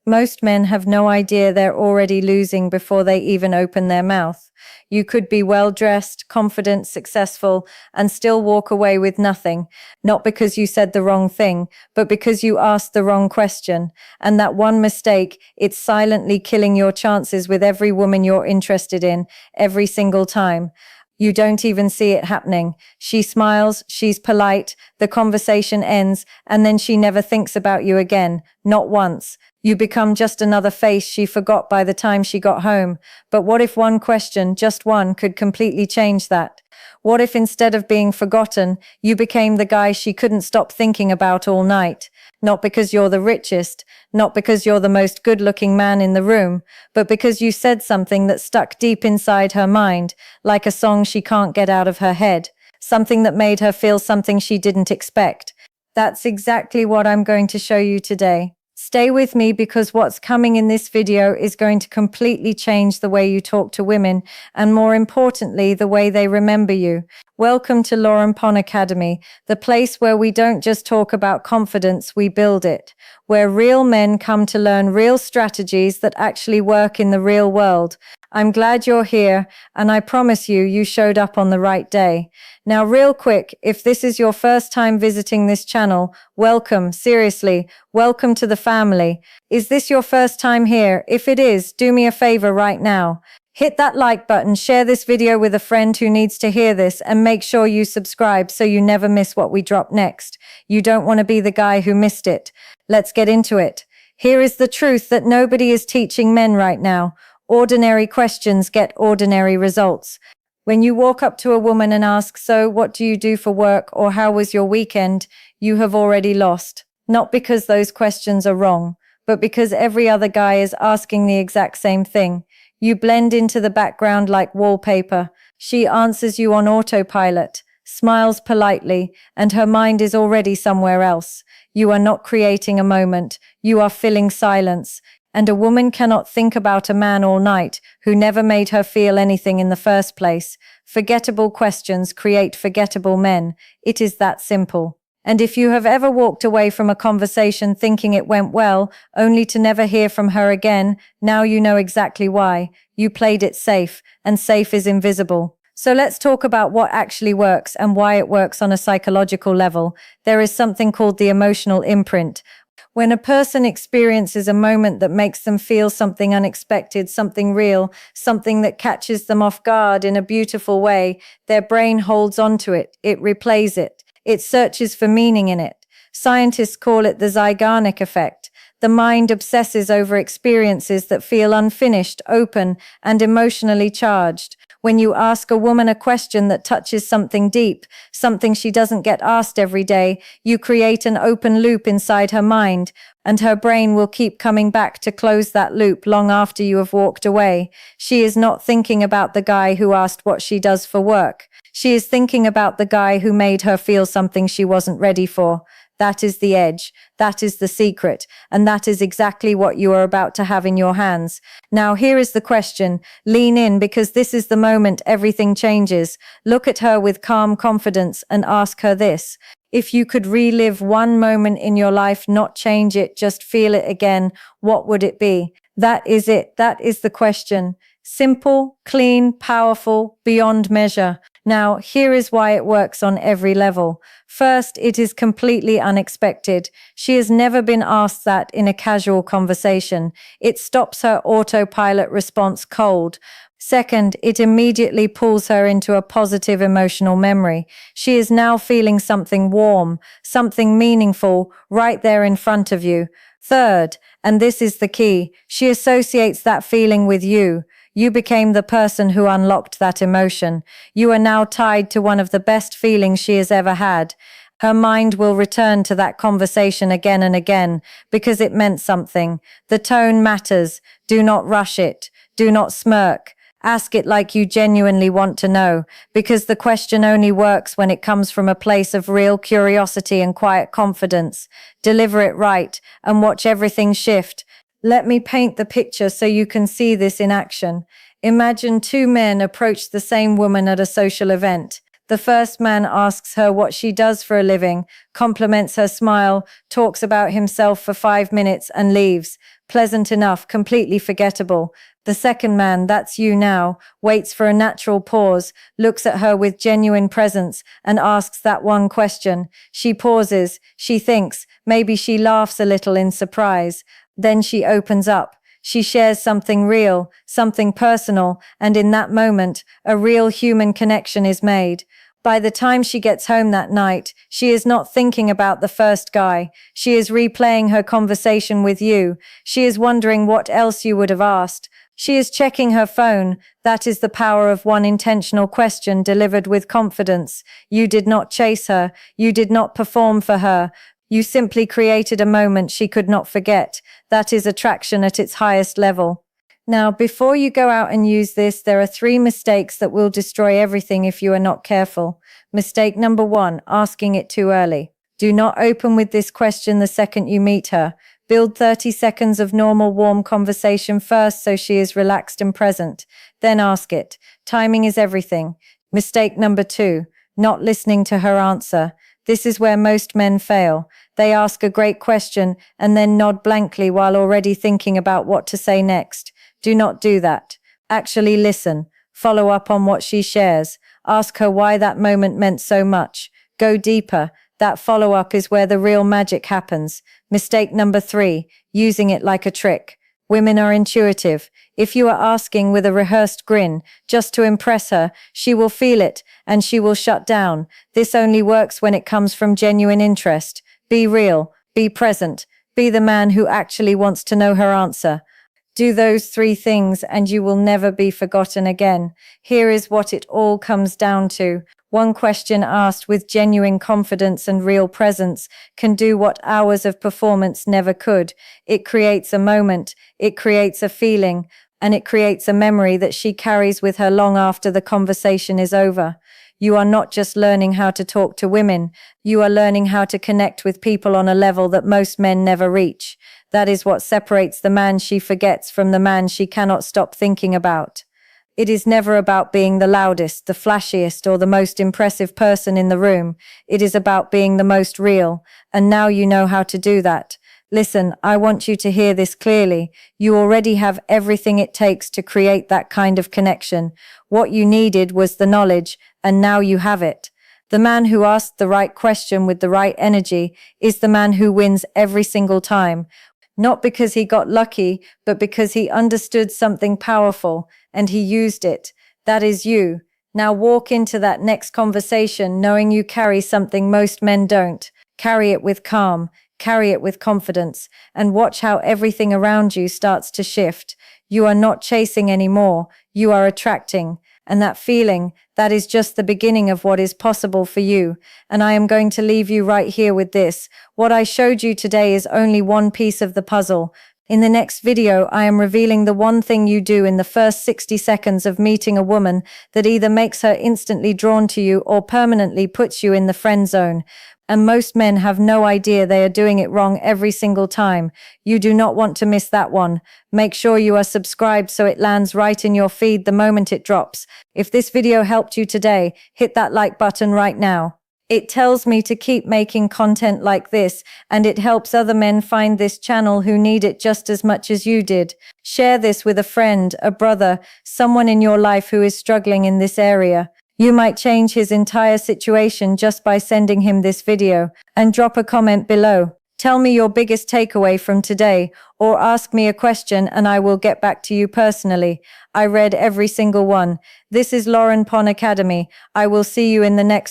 Most men have no idea they're already losing before they even open their mouth. You could be well-dressed, confident, successful, and still walk away with nothing, not because you said the wrong thing, but because you asked the wrong question. And that one mistake, it's silently killing your chances with every woman you're interested in, every single time. You don't even see it happening. She smiles, she's polite, the conversation ends, and then she never thinks about you again, not once. You become just another face she forgot by the time she got home. But what if one question, just one, could completely change that? What if instead of being forgotten, you became the guy she couldn't stop thinking about all night? Not because you're the richest, not because you're the most good-looking man in the room, but because you said something that stuck deep inside her mind, like a song she can't get out of her head, something that made her feel something she didn't expect. That's exactly what I'm going to show you today. Stay with me because what's coming in this video is going to completely change the way you talk to women and, more importantly, the way they remember you. Welcome to Lauren Pon Academy, the place where we don't just talk about confidence, we build it, where real men come to learn real strategies that actually work in the real world. I'm glad you're here, and I promise you, you showed up on the right day. Now, real quick, if this is your first time visiting this channel, welcome, seriously, welcome to the family. Is this your first time here? If it is, do me a favor right now. Hit that like button, share this video with a friend who needs to hear this, and make sure you subscribe so you never miss what we drop next. You don't want to be the guy who missed it. Let's get into it. Here is the truth that nobody is teaching men right now. Ordinary questions get ordinary results. When you walk up to a woman and ask, "So, what do you do for work?" or "How was your weekend?" you have already lost. Not because those questions are wrong, but because every other guy is asking the exact same thing. You blend into the background like wallpaper. She answers you on autopilot, smiles politely, and her mind is already somewhere else. You are not creating a moment. You are filling silence. And a woman cannot think about a man all night who never made her feel anything in the first place. Forgettable questions create forgettable men. It is that simple. And if you have ever walked away from a conversation thinking it went well, only to never hear from her again, now you know exactly why. You played it safe, and safe is invisible. So let's talk about what actually works and why it works on a psychological level. There is something called the emotional imprint. When a person experiences a moment that makes them feel something unexpected, something real, something that catches them off guard in a beautiful way, their brain holds onto it, it replays it, it searches for meaning in it. Scientists call it the Zeigarnik effect. The mind obsesses over experiences that feel unfinished, open, and emotionally charged. When you ask a woman a question that touches something deep, something she doesn't get asked every day, you create an open loop inside her mind, and her brain will keep coming back to close that loop long after you have walked away. She is not thinking about the guy who asked what she does for work. She is thinking about the guy who made her feel something she wasn't ready for. That is the edge. That is the secret. And that is exactly what you are about to have in your hands. Now, here is the question. Lean in because this is the moment everything changes. Look at her with calm confidence and ask her this. If you could relive one moment in your life, not change it, just feel it again, what would it be? That is it. That is the question. Simple, clean, powerful, beyond measure. Now, here is why it works on every level. First, it is completely unexpected. She has never been asked that in a casual conversation. It stops her autopilot response cold. Second, it immediately pulls her into a positive emotional memory. She is now feeling something warm, something meaningful, right there in front of you. Third, and this is the key, she associates that feeling with you. You became the person who unlocked that emotion. You are now tied to one of the best feelings she has ever had. Her mind will return to that conversation again and again because it meant something. The tone matters. Do not rush it. Do not smirk. Ask it like you genuinely want to know, because the question only works when it comes from a place of real curiosity and quiet confidence. Deliver it right and watch everything shift. Let me paint the picture so you can see this in action. Imagine two men approach the same woman at a social event. The first man asks her what she does for a living, compliments her smile, talks about himself for 5 minutes and leaves. Pleasant enough, completely forgettable. The second man, that's you now, waits for a natural pause, looks at her with genuine presence, and asks that one question. She pauses, she thinks, maybe she laughs a little in surprise. Then she opens up. She shares something real, something personal, and in that moment, a real human connection is made. By the time she gets home that night, she is not thinking about the first guy. She is replaying her conversation with you. She is wondering what else you would have asked. She is checking her phone. That is the power of one intentional question delivered with confidence. You did not chase her. You did not perform for her. You simply created a moment she could not forget. That is attraction at its highest level. Now, before you go out and use this, there are 3 mistakes that will destroy everything if you are not careful. Mistake number 1, asking it too early. Do not open with this question the second you meet her. Build 30 seconds of normal, warm conversation first so she is relaxed and present. Then ask it. Timing is everything. Mistake number 2, not listening to her answer. This is where most men fail. They ask a great question and then nod blankly while already thinking about what to say next. Do not do that. Actually listen. Follow up on what she shares. Ask her why that moment meant so much. Go deeper. That follow-up is where the real magic happens. Mistake number 3, using it like a trick. Women are intuitive. If you are asking with a rehearsed grin, just to impress her, she will feel it, and she will shut down. This only works when it comes from genuine interest. Be real. Be present. Be the man who actually wants to know her answer. Do those 3 things and you will never be forgotten again. Here is what it all comes down to. One question asked with genuine confidence and real presence can do what hours of performance never could. It creates a moment, it creates a feeling, and it creates a memory that she carries with her long after the conversation is over. You are not just learning how to talk to women, you are learning how to connect with people on a level that most men never reach. That is what separates the man she forgets from the man she cannot stop thinking about. It is never about being the loudest, the flashiest, or the most impressive person in the room. It is about being the most real, and now you know how to do that. Listen, I want you to hear this clearly. You already have everything it takes to create that kind of connection. What you needed was the knowledge, and now you have it. The man who asked the right question with the right energy is the man who wins every single time. Not because he got lucky, but because he understood something powerful and he used it. That is you. Now walk into that next conversation knowing you carry something most men don't. Carry it with calm, carry it with confidence, and watch how everything around you starts to shift. You are not chasing anymore, you are attracting. And that feeling, that is just the beginning of what is possible for you. And I am going to leave you right here with this. What I showed you today is only one piece of the puzzle. In the next video, I am revealing the one thing you do in the first 60 seconds of meeting a woman that either makes her instantly drawn to you or permanently puts you in the friend zone. And most men have no idea they are doing it wrong every single time. You do not want to miss that one. Make sure you are subscribed so it lands right in your feed the moment it drops. If this video helped you today, hit that like button right now. It tells me to keep making content like this, and it helps other men find this channel who need it just as much as you did. Share this with a friend, a brother, someone in your life who is struggling in this area. You might change his entire situation just by sending him this video, and drop a comment below. Tell me your biggest takeaway from today, or ask me a question and I will get back to you personally. I read every single one. This is Lauren Pon Academy. I will see you in the next